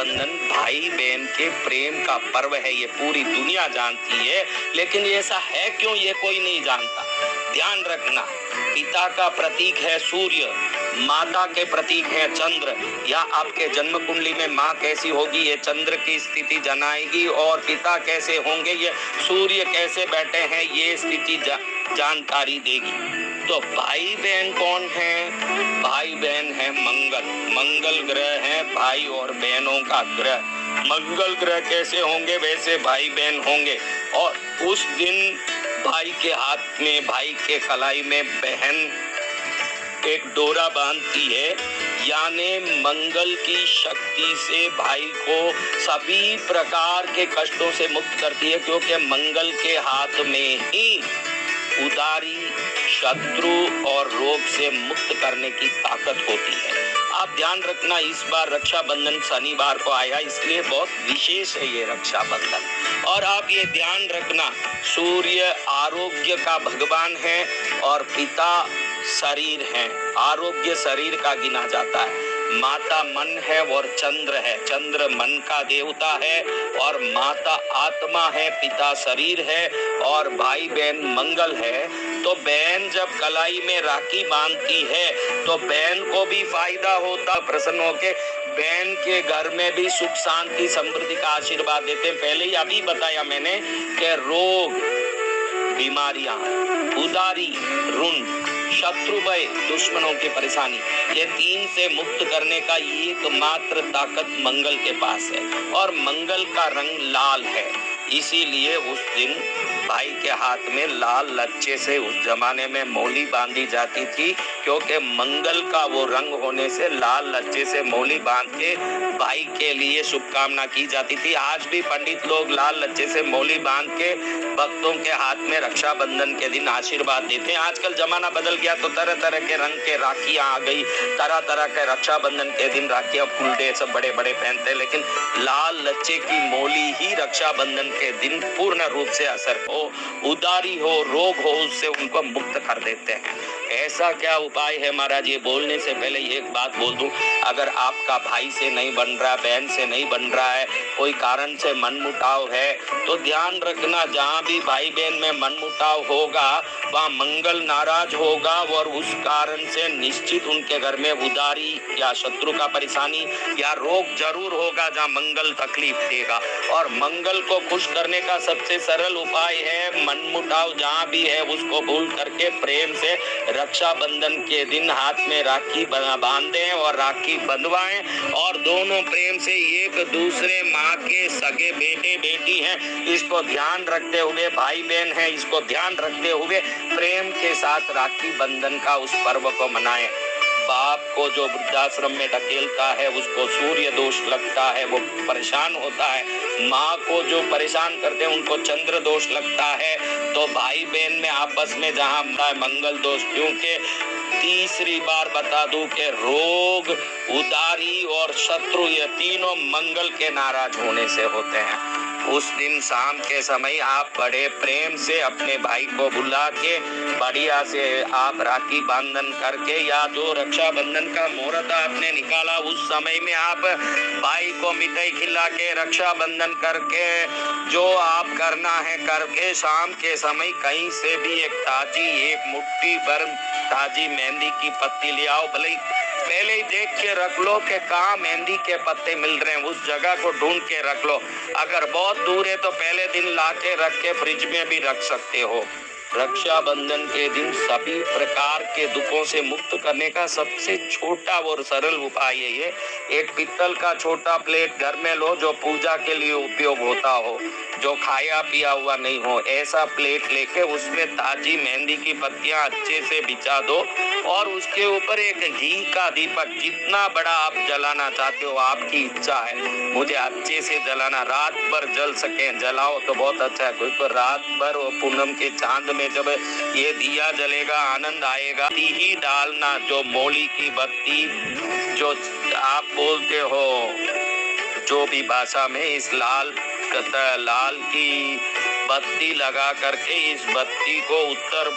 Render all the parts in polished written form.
रक्षाबंधन भाई बहन के प्रेम का पर्व है, ये पूरी दुनिया जानती है, लेकिन ऐसा है क्यों ये कोई नहीं जानता। ध्यान रखना, पिता का प्रतीक है सूर्य, माता के प्रतीक है चंद्र। या आपके जन्म कुंडली में माँ कैसी होगी ये चंद्र की स्थिति जनाएगी, और पिता कैसे होंगे ये सूर्य कैसे बैठे हैं ये स्थिति जानकारी देगी। तो भाई बहन कौन है? भाई बहन है मंगल। मंगल ग्रह है भाई और बहनों का ग्रह। मंगल ग्रह कैसे होंगे वैसे भाई बहन होंगे। और उस दिन भाई के हाथ में, भाई के कलाई में बहन एक डोरा बांधती है, यानी मंगल की शक्ति से भाई को सभी प्रकार के कष्टों से मुक्त करती है, क्योंकि मंगल के हाथ में ही उदारी, शत्रु और रोग से मुक्त करने की ताकत होती है। आप ध्यान रखना, इस बार रक्षाबंधन शनिवार को आया, इसलिए बहुत विशेष है ये रक्षाबंधन। और आप ये ध्यान रखना, सूर्य आरोग्य का भगवान है और पिता शरीर है। आरोग्य शरीर का गिना जाता है। माता मन है और चंद्र है। चंद्र मन का देवता है और माता आत्मा है, पिता शरीर है और भाई बहन मंगल है। तो बहन जब कलाई में राखी बांधती है तो बहन को भी फायदा होता, प्रसन्न होके बहन के घर में भी सुख शांति समृद्धि का आशीर्वाद देते। पहले ही अभी बताया मैंने कि रोग, बीमारियां, उदारी, ऋण, शत्रु भय, दुश्मनों की परेशानी, ये तीन से मुक्त करने का एकमात्र ताकत मंगल के पास है। और मंगल का रंग लाल है, इसीलिए उस दिन भाई के हाथ में लाल लच्छे से उस जमाने में मौली बांधी जाती थी, क्योंकि मंगल का वो रंग होने से लाल लच्छे से मौली बांध के भाई के लिए शुभकामना की जाती थी। आज भी पंडित लोग लाल लच्छे से मौली बांध के भक्तों के हाथ में रक्षाबंधन के दिन आशीर्वाद देते हैं। आजकल जमाना बदल गया तो तरह तरह के रंग के राखियां आ गई, तरह तरह के रक्षाबंधन के दिन राखियां, फुलडे सब बड़े बड़े पहनते हैं, लेकिन लाल लच्छे की मौली ही रक्षाबंधन के दिन पूर्ण रूप से असर हो, उदारी हो, रोग हो, उससे उनको मुक्त कर देते हैं। ऐसा क्या उपाय है महाराज? ये बोलने से पहले एक बात बोल दूं, अगर आपका भाई से नहीं बन रहा, बहन से नहीं बन रहा है, कोई कारण से मनमुटाव है, तो ध्यान रखना, जहाँ भी भाई बहन में मनमुटाव होगा वहाँ मंगल नाराज होगा और उस कारण से निश्चित उनके घर में उदारी या शत्रु का परेशानी या रोग जरूर होगा, जहाँ मंगल तकलीफ देगा। और मंगल को खुश करने का सबसे सरल उपाय है, मनमुटाव जहाँ भी है उसको भूल करके प्रेम से रक्षाबंधन के दिन हाथ में राखी बांधें और राखी बंधवाएं, और दोनों प्रेम से एक दूसरे माँ के सगे बेटे बेटी हैं, इसको ध्यान रखते हुए, भाई बहन हैं, इसको ध्यान रखते हुए प्रेम के साथ राखी बंधन का उस पर्व को मनाएं। बाप को जो वृद्धाश्रम में ढकेलता है उसको सूर्य दोष लगता है, वो परेशान होता है। माँ को जो परेशान करते हैं उनको चंद्र दोष लगता है। तो भाई बहन में आपस में जहाँ मंगल दोष, क्योंकि तीसरी बार बता दूं कि रोग, उदारी और शत्रु ये तीनों मंगल के नाराज होने से होते हैं। उस दिन शाम के समय आप बड़े प्रेम से अपने भाई को बुला के बढ़िया से आप राखी बंधन करके, या जो रक्षाबंधन का मुहूर्त आपने निकाला उस समय में आप भाई को मिठाई खिला के रक्षाबंधन करके जो आप करना है करके, शाम के समय कहीं से भी एक ताजी, एक मुट्ठी भर ताजी मेहंदी की पत्ती ले आओ। भले ही पहले ही देख के रख लो कि कहाँ मेहंदी के पत्ते मिल रहे हैं, उस जगह को ढूंढ के रख लो। अगर बहुत दूर है तो पहले दिन ला के रख के फ्रिज में भी रख सकते हो। रक्षाबंधन के दिन सभी प्रकार के दुखों से मुक्त करने का सबसे छोटा और सरल उपाय है ये। एक पित्तल का छोटा प्लेट घर में लो जो पूजा के लिए उपयोग होता हो, जो खाया पिया हुआ नहीं हो, ऐसा प्लेट लेके उसमें ताजी मेहंदी की पत्तियां अच्छे से बिछा दो और उसके ऊपर एक घी का दीपक, जितना बड़ा आप जलाना चाहते हो, आपकी इच्छा है, मुझे अच्छे से जलाना, रात भर जल सके जलाओ तो बहुत अच्छा है। कोई तो रात भर वो पूनम के चांद में जब ये दिया जलेगा आनंद आएगा। ही डालना, जो मौली की बत्ती जो आप बोलते हो जो भी भाषा में, इस लाल की बत्ती लगा करके इस बत्ती को उत्तर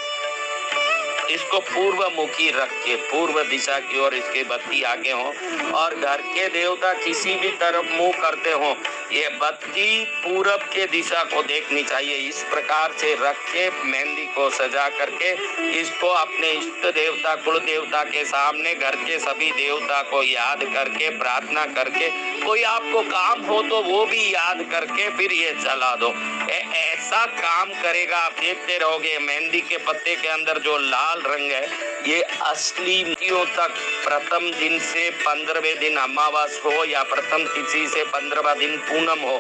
इसको पूर्व मुखी रख के पूर्व दिशा की ओर इसके बत्ती आगे हो और घर के देवता किसी भी तरफ मुंह करते हो, ये बत्ती पूरब के दिशा को देखनी चाहिए। इस प्रकार से रख के मेहंदी को सजा करके इसको अपने इष्ट देवता कुल देवता के सामने घर के सभी देवता को याद करके प्रार्थना करके कोई आपको काम हो तो वो भी याद करके फिर ये जला दो। ऐसा काम करेगा, आप देखते रहोगे। मेहंदी के पत्ते के अंदर जो लाल रंग है ये असली तिथियों तक, प्रथम दिन से 15वें दिन अमावस हो या प्रथम तिथि से 15वां दिन पूनम हो,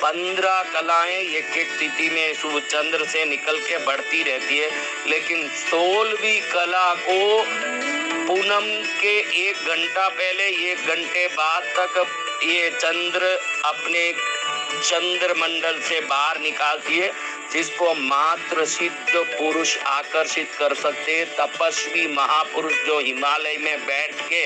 15 कलाएं एक एक तिथि में शुभ चंद्र से निकल के बढ़ती रहती है। लेकिन 16वीं कला को पूनम के 1 घंटा पहले 1 घंटे बाद तक ये चंद्र अपने चंद्र मंडल से बाहर निकालती है, जिसको मात्र सिद्ध पुरुष आकर्षित कर सकते हैं। तपस्वी महापुरुष जो हिमालय में बैठ के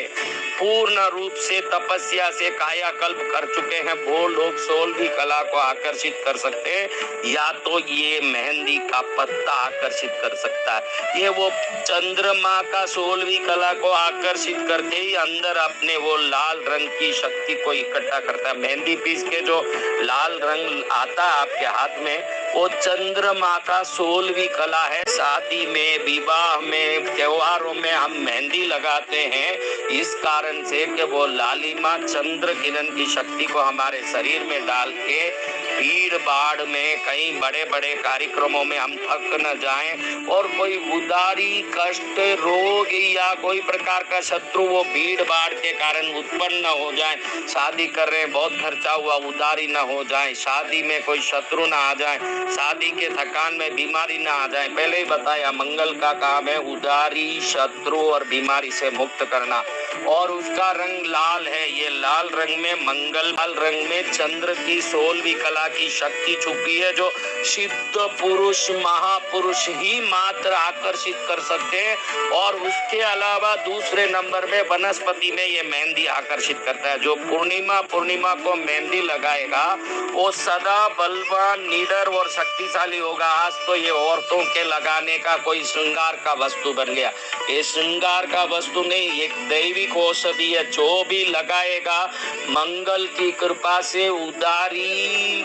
पूर्ण रूप से तपस्या से कायाकल्प कर चुके हैं, वो लोग 16वीं कला को आकर्षित कर सकते हैं। या तो ये मेहंदी का पत्ता आकर्षित कर सकता है, ये वो चंद्रमा का 16वीं कला को आकर्षित करके ही अंदर अपने वो लाल रंग की शक्ति को इकट्ठा करता है। मेहंदी पीस के जो लाल रंग आता है आपके हाथ में, वो चंद्रमा का 16वीं कला है। शादी में, विवाह में, त्योहारों में हम मेहंदी लगाते हैं इस कारण से कि वो लालिमा चंद्र किरण की शक्ति को हमारे शरीर में डाल के भीड़ भाड़ में कहीं बड़े बड़े कार्यक्रमों में हम थक न जाएं और कोई उदारी, कष्ट, रोग या कोई प्रकार का शत्रु वो भीड़ भाड़ के कारण उत्पन्न न हो जाए। शादी कर रहे हैं, बहुत खर्चा हुआ, उदारी न हो जाए, शादी में कोई शत्रु न आ जाए, शादी के थकान में बीमारी ना आ जाए। पहले ही बताया मंगल का काम है उदारी, शत्रु और बीमारी से मुक्त करना, और उसका रंग लाल है। ये लाल रंग में मंगल, लाल रंग में चंद्र की 16वीं कला की शक्ति छुपी है, जो सिद्ध पुरुष महापुरुष ही मात्र आकर्षित कर सकते हैं। और उसके अलावा दूसरे नंबर में वनस्पति में ये मेहंदी आकर्षित करता है। जो पूर्णिमा को मेहंदी लगाएगा वो सदा बलवान, निडर और शक्तिशाली होगा। आज तो ये औरतों के लगाने का कोई श्रृंगार का वस्तु बन गया। ये श्रृंगार का वस्तु नहीं, एक दैविक औषधि है। जो भी लगाएगा मंगल की कृपा से उदारी,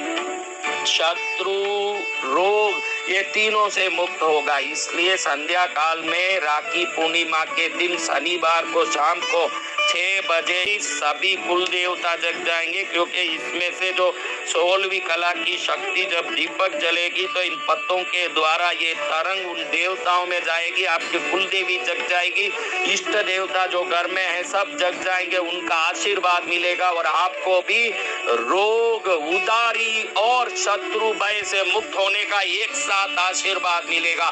शत्रु, रोग, ये तीनों से मुक्त होगा। इसलिए संध्या काल में राखी पूर्णिमा के दिन शनिवार को शाम को 6 बजे सभी कुल देवता जग जाएंगे, क्योंकि इसमें से जो 16वीं कला की शक्ति जब दीपक जलेगी तो इन पत्तों के द्वारा ये तरंग उन देवताओं में जाएगी, आपकी कुल देवी जग जाएगी, इष्ट देवता जो घर में है सब जग जाएंगे, उनका आशीर्वाद मिलेगा और आपको भी रोग, उदारी और शत्रु भय से मुक्त होने का एक साथ आशीर्वाद मिलेगा।